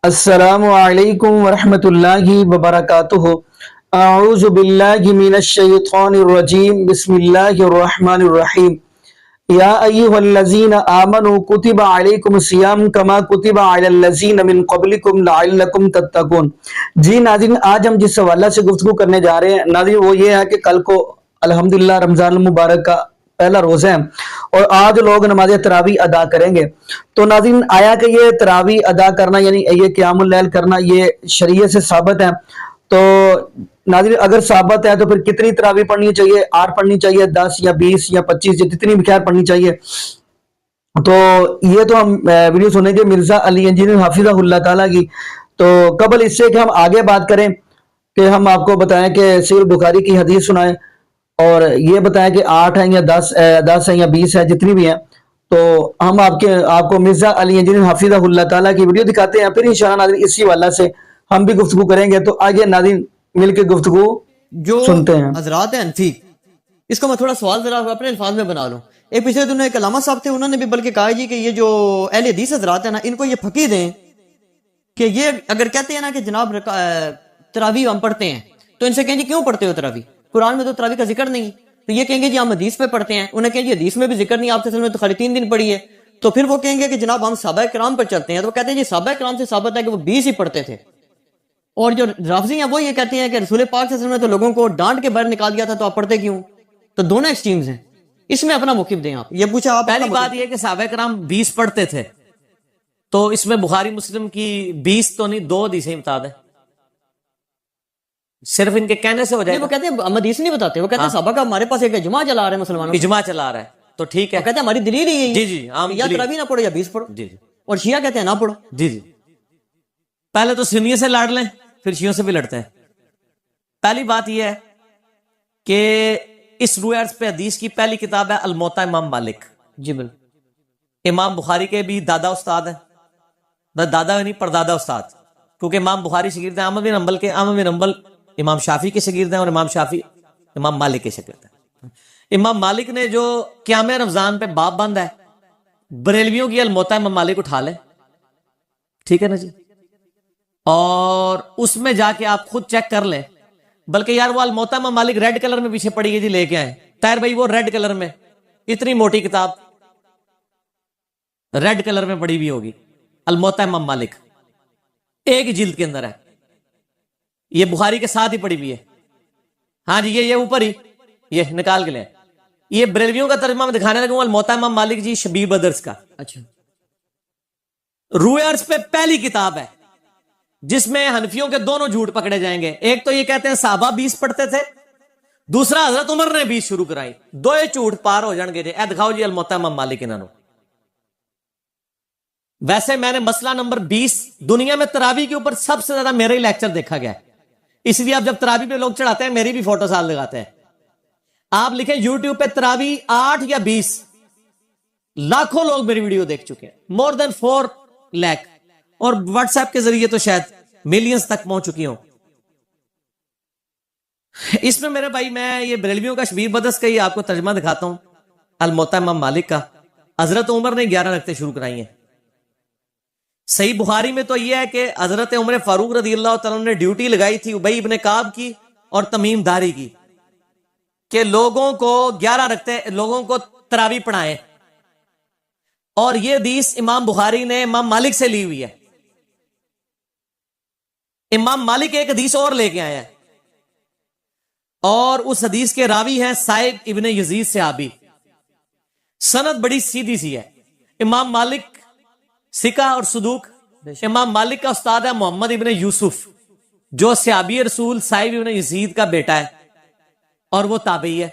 السلام علیکم ورحمۃ اللہ وبرکاتہ۔ اعوذ باللہ من الشیطان الرجیم، بسم اللہ الرحمن الرحیم۔ یا ایہا الذین آمنوا کتب علیکم الصیام کما کتب علی الذین من قبلکم لعلکم تتقون۔ جی ناظرین، آج ہم جس حوالہ سے گفتگو کرنے جا رہے ہیں ناظرین وہ یہ ہے کہ کل کو الحمدللہ رمضان المبارک کا پہلا روزہ ہے اور آج لوگ نماز تراویح ادا کریں گے۔ تو ناظرین آیا کہ یہ تراویح ادا کرنا یعنی یہ قیام اللیل کرنا یہ شریعت سے ثابت ہے؟ تو ناظرین اگر ثابت ہے تو پھر کتنی تراویح پڑھنی چاہیے؟ 8 پڑھنی چاہیے، 10 یا 20 یا 25 یا جتنی بھی خیر پڑھنی چاہیے؟ تو یہ تو ہم ویڈیو سنیں گے مرزا علی انجینئر حافظہ اللہ تعالیٰ کی۔ تو قبل اس سے کہ ہم آگے بات کریں کہ ہم آپ کو بتائیں کہ صحیح بخاری کی حدیث سنائیں اور یہ بتائیں کہ 8 ہیں یا 10 ہیں یا 20 ہے جتنی بھی ہیں، تو ہم آپ کو مرزا علی انجینئر حافظہ اللہ تعالیٰ کی ویڈیو دکھاتے ہیں، پھر انشاءاللہ ناظرین اسی حوالہ سے ہم بھی گفتگو کریں گے۔ تو آئیے ناظرین مل کے گفتگو سنتے ہیں۔ حضرات ہیں انفی، اس کو میں تھوڑا سوال ذرا اپنے الفاظ میں بنا لوں۔ ایک پچھلے دنوں ایک علامہ صاحب تھے، انہوں نے بھی بلکہ کہا جی کہ یہ جو اہل حدیث حضرات ہیں نا، ان کو یہ پھکی دیں کہ یہ اگر کہتے ہیں نا کہ جناب تراویح ہم پڑھتے ہیں تو ان سے کہیں جی کیوں پڑھتے ہو تراویح؟ قرآن میں تو تراویح کا ذکر نہیں، تو یہ کہیں گے جی ہم حدیث پہ پڑھتے ہیں۔ انہیں کہیں جی حدیث میں بھی ذکر نہیں، آپ نے تو خالی 3 دن پڑھی ہے۔ تو پھر وہ کہیں گے کہ جناب ہم صحابہ کرام پر چلتے ہیں، تو وہ کہتے ہیں جی صحابہ کرام سے ثابت ہے کہ وہ 20 ہی پڑھتے تھے۔ اور جو رافضی ہیں وہ یہ کہتے ہیں کہ رسول پاک صلی اللہ علیہ وسلم نے تو لوگوں کو ڈانٹ کے باہر نکال دیا تھا، تو آپ پڑھتے کیوں؟ تو دونوں ایکسٹریمز ہیں، اس میں اپنا موقف دیں آپ۔ یہ پوچھا آپ، پہلی بات یہ کہ صحابہ کرام 20 پڑھتے تھے، تو اس میں بخاری مسلم کی 20 تو نہیں 2 حدیثیں بتا دیں، صرف ان کے کہنے سے ہو جائے گا۔ وہ کہتے ہیں ہم حدیث نہیں بتاتے، وہ کہتے ہیں صحابہ کا ہمارے پاس ایک اجماع چلا رہا ہے مسلمانوں، اجماع چلا رہا ہے تو ٹھیک ہے، کہتے ہیں ہماری دلیل ہی یہی جی جی عام یا تراویح نہ پڑھو یا 20 پڑھو، جی جی اور شیعہ کہتے ہیں نہ پڑھو۔ جی جی پہلے تو سنیوں سے لڑ لیں پھر شیعوں سے بھی لڑتے ہیں۔ پہلی بات یہ ہے کہ اس روایت پہ حدیث کی پہلی کتاب ہے الموطا امام مالک۔ جی بالکل، امام بخاری کے بھی دادا استاد ہیں، دادا نہیں پردادا استاد، کیونکہ امام بخاری شاگرد ہیں احمد بن حنبل کے، احمد بن حنبل امام شافعی کے شاگرد ہیں اور امام شافعی امام مالک کے شاگرد ہیں۔ امام مالک نے جو قیام رمضان پہ باب بند ہے، بریلویوں کی الموطا امام مالک اٹھا لیں، ٹھیک ہے نا جی، اور اس میں جا کے آپ خود چیک کر لیں۔ بلکہ یار وہ الموطا امام مالک ریڈ کلر میں پیچھے پڑی ہے جی، لے کے آئے طاہر بھائی، وہ ریڈ کلر میں اتنی موٹی کتاب ریڈ کلر میں پڑی ہوئی ہوگی، الموطا امام مالک ایک جلد کے اندر ہے، یہ بخاری کے ساتھ ہی پڑی ہوئی ہے۔ ہاں جی یہ اوپر ہی یہ نکال کے لیں، یہ بریلویوں کا ترجمہ میں دکھانے لگوں الموطا امام مالک جی شبیب بدرس کا۔ اچھا، روایت پہ پہلی کتاب ہے جس میں حنفیوں کے دونوں جھوٹ پکڑے جائیں گے۔ ایک تو یہ کہتے ہیں صحابہ 20 پڑھتے تھے، دوسرا حضرت عمر نے 20 شروع کرائی، دو جھوٹ پار ہو جان گے جی۔ اے دکھاؤ جی الموطا امام مالک انہوں۔ ویسے میں نے مسئلہ نمبر 20 دنیا میں تراویح کے اوپر سب سے زیادہ میرا ہی لیکچر دیکھا گیا، اس لیے آپ جب تراویح پہ لوگ چڑھاتے ہیں میری بھی فوٹو ساتھ لگاتے ہیں۔ آپ لکھیں یوٹیوب پہ تراویح 8 یا 20، لاکھوں لوگ میری ویڈیو دیکھ چکے ہیں، مور دین 4 لاکھ، اور واٹس ایپ کے ذریعے تو شاید ملینز تک پہنچ چکی ہوں۔ اس میں میرے بھائی میں یہ بریلویوں کا شبیر بدس کا ہی آپ کو ترجمہ دکھاتا ہوں، الموطا امام مالک کا۔ حضرت عمر نے 11 رکعتیں شروع کرائی ہیں۔ صحیح بخاری میں تو یہ ہے کہ حضرت عمر فاروق رضی اللہ تعالیٰ نے ڈیوٹی لگائی تھی ابی ابن کعب کی اور تمیم داری کی کہ لوگوں کو 11 رکعتیں لوگوں کو تراویح پڑھائیں، اور یہ حدیث امام بخاری نے امام مالک سے لی ہوئی ہے۔ امام مالک ایک حدیث اور لے کے آیا ہے، اور اس حدیث کے راوی ہیں سائب ابن یزید صحابی، سند بڑی سیدھی سی ہے۔ امام مالک ثقہ اور صدوق، امام مالک کا استاد ہے محمد ابن یوسف جو صحابی رسول سائب ابن یزید کا بیٹا ہے اور وہ تابعی ہے،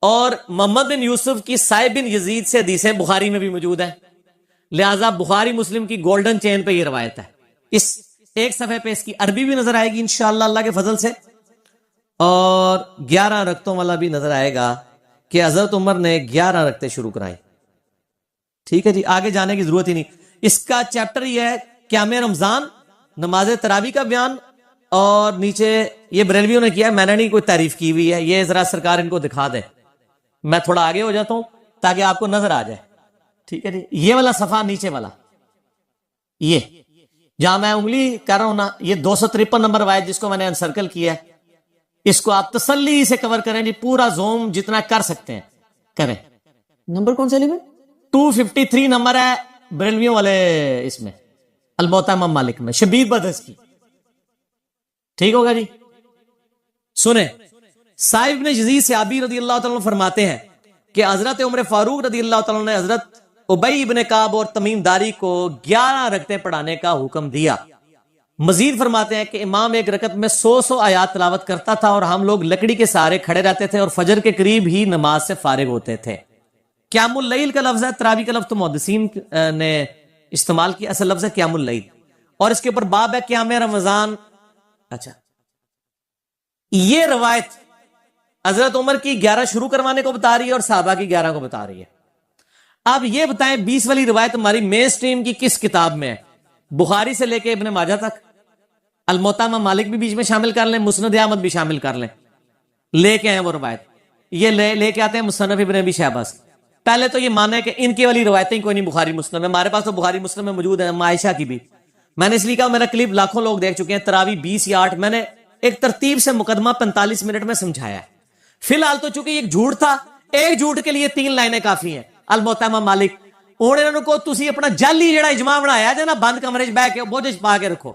اور محمد بن یوسف کی سائب بن یزید سے حدیثیں بخاری میں بھی موجود ہیں، لہذا بخاری مسلم کی گولڈن چین پہ یہ روایت ہے۔ اس ایک صفحے پہ اس کی عربی بھی نظر آئے گی انشاءاللہ اللہ کے فضل سے، اور 11 رکعتوں والا بھی نظر آئے گا کہ حضرت عمر نے 11 رکعتیں شروع کرائی۔ ٹھیک ہے جی، آگے جانے کی ضرورت ہی نہیں۔ اس کا چیپٹر یہ ہے قیام رمضان، نماز تراویح کا بیان، اور نیچے یہ بریلویوں نے کیا ہے، میں نے نہیں کوئی تعریف کی ہوئی ہے، یہ ذرا سرکار ان کو دکھا دے۔ میں تھوڑا آگے ہو جاتا ہوں تاکہ آپ کو نظر آ جائے، ٹھیک ہے جی۔ یہ والا صفحہ نیچے والا، جہاں میں انگلی کر رہا ہوں نا، یہ 253 نمبر روایت جس کو میں نے انسرکل کیا ہے، اس کو آپ تسلی سے کور کریں جی، پورا زوم جتنا کر سکتے ہیں کریں. نمبر کون سے لکھے؟ 253 نمبر ہے بریلویوں والے اس میں الموطا امام مالک میں، شبیر بدس کی. ٹھیک ہوگا جی. سنیں، صاحب ابن یزید صحابی رضی اللہ تعالیٰ عنہ فرماتے ہیں کہ حضرت عمر فاروق رضی اللہ تعالیٰ عنہ نے حضرت ابی ابن کعب اور تمیم داری کو 11 رکعتیں پڑھانے کا حکم دیا. مزید فرماتے ہیں کہ امام ایک رکعت میں 100 آیات تلاوت کرتا تھا اور ہم لوگ لکڑی کے سہارے کھڑے رہتے تھے اور فجر کے قریب ہی نماز سے فارغ ہوتے تھے. قیام اللیل کا لفظ ہے، تراویح کا لفظ تو محدثین نے استعمال کیا، اصل لفظ ہے قیام اللیل، اور اس کے اوپر باب ہے قیام رمضان. اچھا، یہ روایت حضرت عمر کی 11 شروع کروانے کو بتا رہی ہے اور صحابہ کی 11 کو بتا رہی ہے. اب یہ بتائیں 20 والی روایت ہماری مین سٹریم کی کس کتاب میں ہے؟ بخاری سے لے کے ابن ماجہ تک، الموطا امام مالک بھی بیچ میں شامل کر لیں، مسند احمد بھی شامل کر لیں. لے کے آئے وہ روایت، یہ لے کے آتے ہیں مصنف ابن ابی شیبہ سے. پہلے تو یہ مانا ہے کہ ان کی والی روایتیں کوئی نہیں بخاری مسلم میں، ہمارے پاس تو بخاری مسلم میں موجود ہے، عائشہ کی بھی. میں نے اس لیے کہا، میرا کلپ لاکھوں لوگ دیکھ چکے ہیں، تراویح 20 یا 8، میں نے ایک ترتیب سے مقدمہ 45 منٹ میں سمجھایا ہے. فی الحال تو چونکہ ایک جھوٹ تھا، ایک جھوٹ کے لیے 3 لائنیں کافی ہیں. الموطا امام مالک ہوں انہوں کو تسی اپنا جعلی جڑا اجماع بنایا جائے نا، بند کمرے بہ کے بوجھ پا کے رکھو.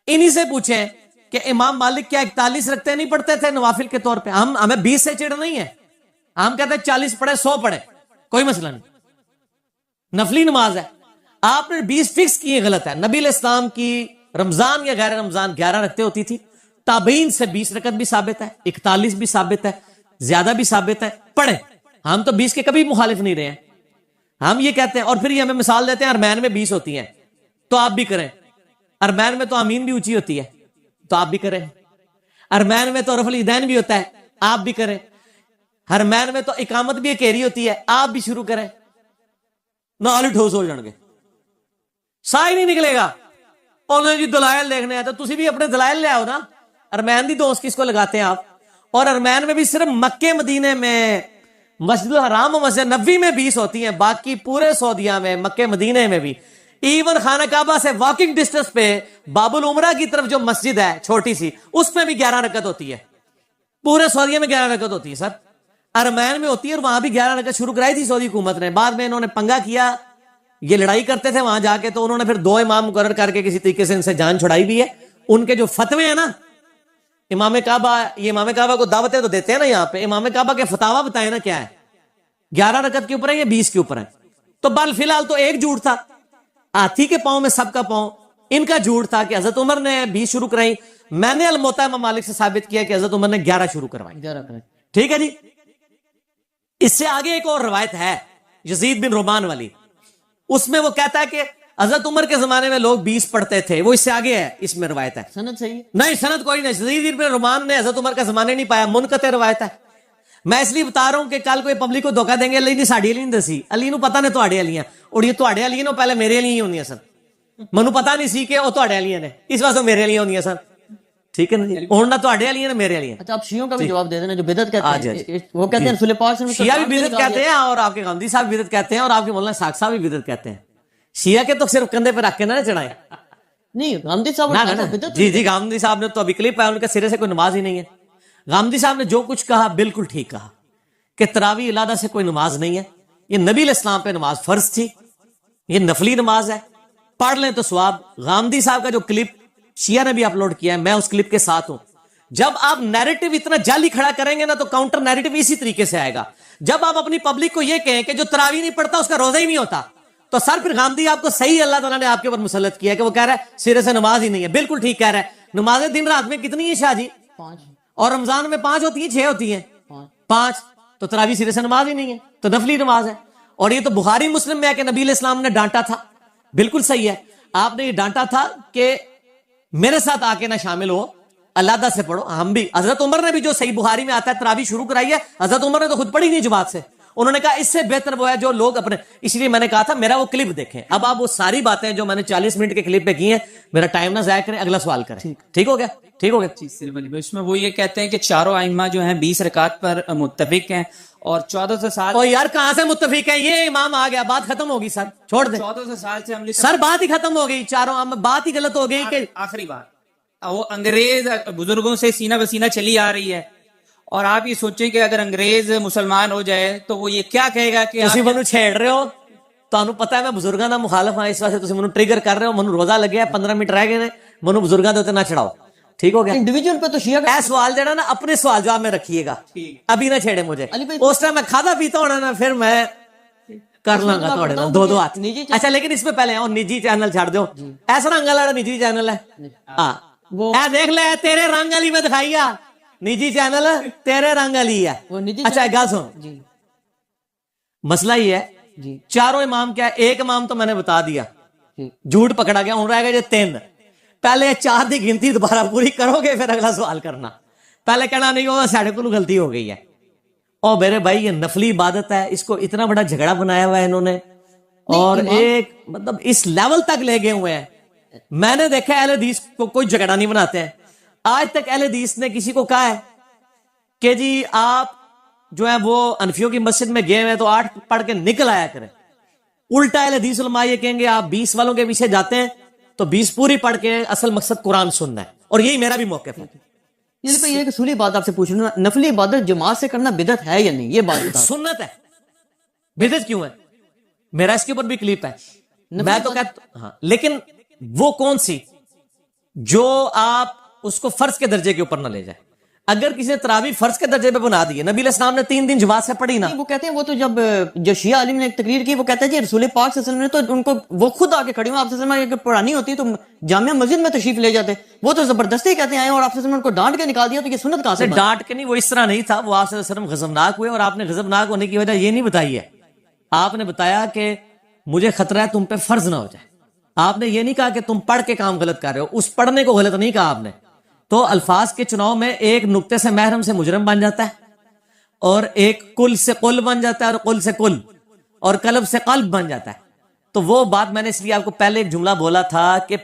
انہی سے پوچھیں کہ امام مالک کیا 41 رکھتے نہیں پڑھتے تھے نوافل کے طور پہ؟ ہمیں 20 سے چڑھ نہیں ہے، ہم کہتے ہیں 40 پڑھے 100 پڑھے، کوئی مسئلہ نہیں، نفلی نماز ہے. آپ نے 20 فکس کی، غلط ہے. نبی علیہ السلام کی رمضان یا غیر رمضان 11 رکھتے ہوتی تھی. تابعین سے 20 رکعت بھی ثابت ہے، 41 بھی ثابت ہے، زیادہ بھی ثابت ہے، پڑھیں. ہم تو 20 کے کبھی مخالف نہیں رہے ہیں. ہم یہ کہتے ہیں، اور پھر یہ ہمیں مثال دیتے ہیں ارمین میں 20 ہوتی ہیں تو آپ بھی کریں. ارمین میں تو آمین بھی اونچی ہوتی ہے تو آپ بھی کریں. ارمین میں تو رفع الیدین بھی ہوتا ہے، آپ بھی کریں. ارمین میں تو اقامت بھی اکیری ہوتی ہے، آپ بھی شروع کریں. نال ٹھوس ہو جان گے، سا ہی نہیں نکلے گا. انہوں نے جی دلائل دیکھنے ہیں تو تسی بھی اپنے دلائل لے آؤ نا. ارمین دی دوست کس کو لگاتے ہیں آپ؟ اور ارمین میں بھی صرف مکے مدینے میں، مسجد الحرام و مسجد نبوی میں 20 ہوتی ہیں، باقی پورے سعودیہ میں، مکے مدینے میں بھی، ایون خانہ کعبہ سے واکنگ ڈسٹنس پہ باب العمرہ کی طرف جو مسجد ہے چھوٹی سی، اس میں بھی 11 رکعت ہوتی ہے. پورے سعودیہ میں 11 رکعت ہوتی ہے سر. ارمین میں ہوتی ہے، اور وہاں بھی 11 رکعت شروع کرائی تھی سعودی حکومت نے. بعد میں انہوں نے پنگا کیا، یہ لڑائی کرتے تھے وہاں جا کے، تو انہوں نے پھر 2 امام مقرر کر کے کسی طریقے سے ان سے جان چھڑائی بھی ہے. ان کے جو فتوے ہیں نا، امام کعبہ، یہ امام کعبہ کو دعوتیں تو دیتے ہیں نا یہاں پہ، امام کعبہ کے فتاوا بتائیں نا کیا ہے، 11 رکعت کے اوپر ہے یا 20 کے اوپر ہے. تو بل فی الحال تو ایک جھوٹ تھا، ہاتھی کے پاؤں میں سب کا پاؤں. ان کا جھوٹ تھا کہ حضرت عمر نے 20 شروع کرائی. میں نے الموطا امام مالک سے ثابت کیا کہ حضرت عمر نے 11 شروع کروائی. 11 کریں. ٹھیک ہے جی. اس سے آگے ایک اور روایت ہے یزید بن رومان والی، اس میں وہ کہتا ہے کہ حضرت عمر کے زمانے میں لوگ 20 پڑھتے تھے. وہ اس سے آگے ہے، اس میں روایت ہے. سند صحیح ہے؟ نہیں، سند کوئی نہیں. یزید بن رومان نے حضرت عمر کا زمانے نہیں پایا، منقطع روایت ہے. میں اس لیے بتا رہا ہوں کہ کل کوئی پبلک کو دھوکہ دیں گے، علی نے ساڑی علی نہیں دسی، علی نو پتہ نے تواڈے علیاں، اور یہ تواڈے علی نو پہلے میرے علی ہوندیاں سن، منو پتہ نہیں سی کہ وہ تواڈے علیاں نے، اس واسطے میرے علیاں ہوندیاں سن. ٹھیک ہے نا جی، ہن نہ تواڈے علیاں نے میرے علیاں. اچھا، آپ شیعوں کا بھی جواب دے دینا جو بدعت کہتے ہیں. وہ کہتے ہیں رسول پاک صلی اللہ علیہ وسلم شیعہ بھی بدعت کہتے ہیں، اور آپ کے غامدی صاحب بھی بدعت کہتے ہیں، اور آپ کے مولانا ساق صاحب بھی بدعت کہتے ہیں. شیعہ کے تو صرف کندھے پہ رکھ کے نہ چڑھائیں. نہیں، غامدی صاحب جی غامدی صاحب نے تو ابھی کلپ ہے، ان کا سرے سے کوئی نماز ہی نہیں ہے. غامدی صاحب نے جو کچھ کہا بالکل ٹھیک کہا کہ تراویح علیحدہ سے کوئی نماز نہیں ہے. یہ نبی علیہ السلام پہ نماز فرض تھی، یہ نفلی نماز ہے، پڑھ لیں تو ثواب. غامدی صاحب کا جو کلپ شیعہ نے بھی اپلوڈ کیا ہے، میں اس کلپ کے ساتھ ہوں. جب آپ نیریٹو اتنا جعلی کھڑا کریں گے نا تو کاؤنٹر نیریٹو اسی طریقے سے آئے گا. جب آپ اپنی پبلک کو یہ کہیں کہ جو تراویح نہیں پڑھتا اس کا روزہ ہی نہیں ہوتا، تو سر پھر غامدی آپ کو صحیح اللہ تعالیٰ نے آپ کے اوپر مسلط کیا ہے کہ وہ کہہ رہا ہے سرے سے نماز ہی نہیں ہے. بالکل ٹھیک کہہ رہا ہے. نمازیں دن رات میں کتنی ہیں شاہ جی؟ 5. اور رمضان میں 5 ہوتی ہیں، 6 ہوتی ہیں، 5. تو تراویح سرے سے نماز ہی نہیں ہے، تو نفلی نماز ہے. اور یہ تو بخاری مسلم میں ہے کہ نبی علیہ السلام نے ڈانٹا تھا. بالکل صحیح ہے، آپ نے یہ ڈانٹا تھا کہ میرے ساتھ آ کے نہ شامل ہو، علیحدہ سے پڑھو. ہم بھی، حضرت عمر نے بھی جو صحیح بخاری میں آتا ہے تراویح شروع کرائی ہے، حضرت عمر نے تو خود پڑھی نہیں جماعت سے. انہوں نے کہا اس سے بہتر وہ ہے جو لوگ اپنے، اس لیے میں نے کہا تھا میرا وہ کلپ دیکھیں. اب آپ وہ ساری باتیں جو میں نے 40 منٹ کے کلپ پہ کی ہیں، میرا ٹائم نہ ضائع کریں، اگلا سوال کریں. ٹھیک ہو گیا؟ ٹھیک ہو گیا. اس میں وہ یہ کہتے ہیں کہ چاروں ائمہ جو ہیں 20 رکعت پر متفق ہیں، اور 1400 سال اور یار کہاں سے متفق ہے؟ یہ امام آ گیا، بات ختم ہوگی سر، چھوڑ دیں 1400 سال سے ہم سر، بات ہی ختم ہو گئی، چاروں بات ہی غلط ہو گئی کہ آخری بات، وہ انگریز بزرگوں سے سینہ بسینہ چلی آ رہی ہے، اور آپ یہ سوچیں کہ اگر انگریز مسلمان ہو جائے تو وہ یہ کیا کہے گا کہ تسی منو چھیڑ رہے ہو، تانوں پتہ ہے میں بزرگاں دا مخالف ہاں، اس واسطے تسی منو ٹریگر کر رہے ہو، منو روزہ لگیا ہے 15 منٹ رہ گئے نے، منو بزرگاں دے اوتے نہ چڑھاؤ، ٹھیک ہو گیا؟ انڈیویجول پہ تو شیعہ اے سوال جڑا نا اپنے سوال جواب میں رکھیے گا، ابھی نہ چھیڑے مجھے، اس ٹائم میں کھادا پیتا ہونا نا پھر میں کر لوں گا تھوڑے نا دو ہاتھ۔ اچھا لیکن اس میں پہلے نجی چینل چھاڑ دو، ایسا رنگ والا نجی چینل ہے، ہاں اے دیکھ لے تیرے رنگ والی میں دکھائی ہے نجی چینل، تیرے رنگ والی ہے۔ اچھا ایک گل سن، مسئلہ یہ ہے چاروں امام کیا ہے، ایک امام تو میں نے بتا دیا جھوٹ پکڑا گیا، ہوں رہ گئے جو 3، پہلے 4 دی گنتی دوبارہ پوری کرو گے پھر اگلا سوال کرنا، پہلے کہنا نہیں ہوگا ساڑھے کو غلطی ہو گئی ہے۔ اور میرے بھائی یہ نفلی عبادت ہے، اس کو اتنا بڑا جھگڑا بنایا ہوا ہے انہوں نے، اور ایک مطلب اس لیول تک لے گئے ہوئے ہیں۔ میں نے دیکھا اہل حدیث کو کوئی جھگڑا نہیں بناتے ہیں، آج تک اہل حدیث نے کسی کو کہا ہے کہ جی آپ جو ہے وہ انفیوں کی مسجد میں گئے ہوئے تو 8 پڑھ کے نکل آیا کریں۔ الٹا اہل حدیث علماء یہ کہیں گے آپ 20 والوں کے پیچھے جاتے ہیں تو 20 پوری پڑھ کے اصل مقصد قرآن سننا ہے، اور یہی میرا بھی موقف ہے۔ یہ ایک اصولی بات آپ سے پوچھ رہا ہوں، نفلی عبادت جماعت سے کرنا بدعت ہے یا نہیں؟ یہ بات بتا۔ سنت ہے، بدعت کیوں ہے؟ میرا اس کے اوپر بھی کلپ ہے، میں تو کہتا ہاں، لیکن وہ کون سی جو آپ اس کو فرض کے درجے کے اوپر نہ لے جائیں۔ اگر کسی نے تراویح فرض کے درجے پہ بنا دی ہے، نبی علیہ السلام نے 3 دن جماعت سے پڑھی نا، وہ کہتے ہیں وہ تو جب جو شیعہ عالم نے ایک تقریر کی وہ کہتا ہے جی رسول پاک صلی اللہ علیہ وسلم نے تو ان کو وہ خود آ کے کھڑی ہوں، آپ صلی اللہ علیہ وسلم اگر پڑھانی ہوتی تو جامعہ مسجد میں تشریف لے جاتے، وہ تو زبردستی کہتے ہیں آئے اور آپ صلی اللہ علیہ وسلم نے ان کو ڈانٹ کے نکال دیا، تو یہ سنت کہاں سے؟ ڈانٹ کے نہیں، وہ اس طرح نہیں تھا، وہ آپ صلی اللہ علیہ وسلم غضبناک ہوئے، اور آپ نے غضبناک ہونے کی وجہ یہ نہیں بتائی ہے، آپ نے بتایا کہ مجھے خطرہ ہے تم پہ فرض نہ ہو جائے۔ آپ نے یہ نہیں کہا کہ تم پڑھ کے کام غلط کر رہے ہو، اس پڑھنے کو غلط نہیں کہا آپ نے۔ تو الفاظ کے چناؤ میں ایک نقطے سے محرم سے مجرم بن جاتا ہے، اور ایک کل سے قل بن جاتا ہے، اور قل سے کل، اور قلب سے قلب بن جاتا ہے۔ تو وہ بات میں نے اس لیے آپ کو پہلے ایک جملہ بولا تھا کہ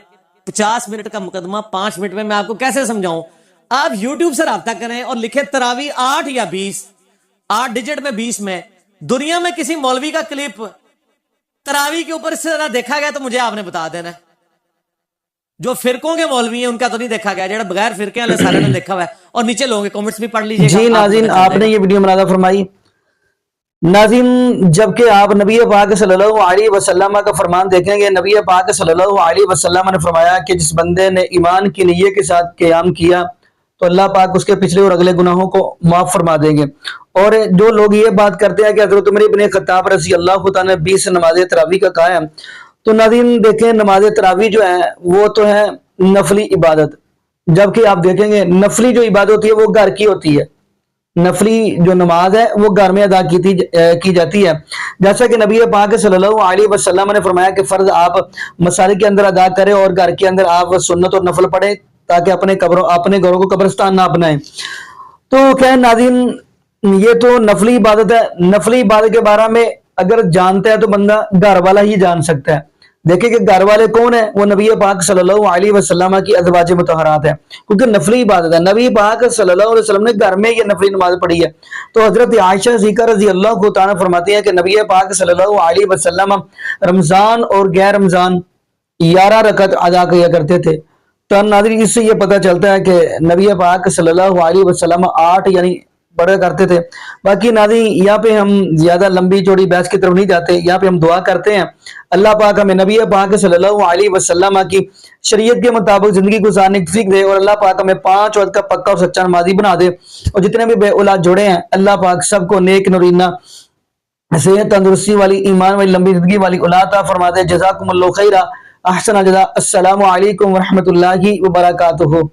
50 منٹ کا مقدمہ 5 منٹ میں میں آپ کو کیسے سمجھاؤں۔ آپ یوٹیوب سے رابطہ کریں اور لکھیں تراویح 8 یا 20، 8 ڈیجٹ میں 20 میں، دنیا میں کسی مولوی کا کلپ تراویح کے اوپر اس سے طرح دیکھا گیا تو مجھے آپ نے بتا دینا ہے۔ جو فرقوں کے مولوی ہیں ان کا تو نہیں دیکھا گیا، جڑا بغیر فرقے والے سارے نے دیکھا ہوا ہے، اور نیچے لوگوں کے کمنٹس بھی پڑھ لیجئے گا۔ جی ناظرین، آپ نے یہ ویڈیو ملاحظہ فرمائی۔ ناظرین، جبکہ آپ نبی پاک صلی اللہ علیہ وسلم کا فرمان دیکھیں گے، نبی پاک صلی اللہ علیہ وسلم نے فرمایا کہ جس بندے نے ایمان کی نیت کے ساتھ قیام کیا تو اللہ پاک اس کے پچھلے اور اگلے گناہوں کو معاف فرما دیں گے۔ اور جو لوگ یہ بات کرتے ہیں کہ حضرت عمر بن خطاب رضی اللہ تعالیٰ نے 20 نماز تراویح کا کہا ہے، تو ناظرین دیکھیں نماز تراویح جو ہے وہ تو ہے نفلی عبادت، جبکہ آپ دیکھیں گے نفلی جو عبادت ہوتی ہے وہ گھر کی ہوتی ہے، نفلی جو نماز ہے وہ گھر میں ادا کی جاتی ہے، جیسا کہ نبی پاک صلی اللہ علیہ وسلم نے فرمایا کہ فرض آپ مساجد کے اندر ادا کریں اور گھر کے اندر آپ سنت اور نفل پڑھیں تاکہ اپنے گھروں کو قبرستان نہ بنائیں۔ تو خیر ناظرین، یہ تو نفلی عبادت ہے۔ نفلی عبادت کے بارے میں اگر جانتا ہے تو بندہ گھر والا ہی جان سکتا ہے۔ دیکھیں کہ گھر والے کون ہیں، وہ نبی پاک صلی اللہ علیہ وسلم کی ازواج مطہرات ہیں، کیونکہ نفلی عبادت ہے۔ نبی پاک صلی اللہ علیہ وسلم نے گھر میں یہ نفلی نماز پڑھی ہے۔ تو حضرت عائشہ صدیقہ رضی اللہ تعالیٰ فرماتی ہیں کہ نبی پاک صلی اللہ علیہ وسلم رمضان اور غیر رمضان 11 رکعت ادا کیا کرتے تھے۔ تو ناظرین اس سے یہ پتہ چلتا ہے کہ نبی پاک صلی اللہ علیہ وسلم 8 یعنی پڑھا کرتے تھے۔ باقی ناظرین یہاں پہ ہم زیادہ لمبی چوڑی بحث کی طرف نہیں جاتے، یہاں پہ ہم دعا کرتے ہیں اللہ پاک ہمیں نبی پاک صلی اللہ علیہ وسلم کی شریعت کے مطابق زندگی گزارنے کی توفیق دے، اور اللہ پاک ہمیں 5 وقت کا پکا اور سچا نمازی بنا دے، اور جتنے بھی بے اولاد جوڑے ہیں اللہ پاک سب کو نیک نورینہ صحت تندرستی والی ایمان والی لمبی زندگی والی اولاد عطا فرما دے۔ جزاکم اللہ خیرہ، احسن جزا۔ السلام علیکم ورحمۃ اللہ وبرکاتہ۔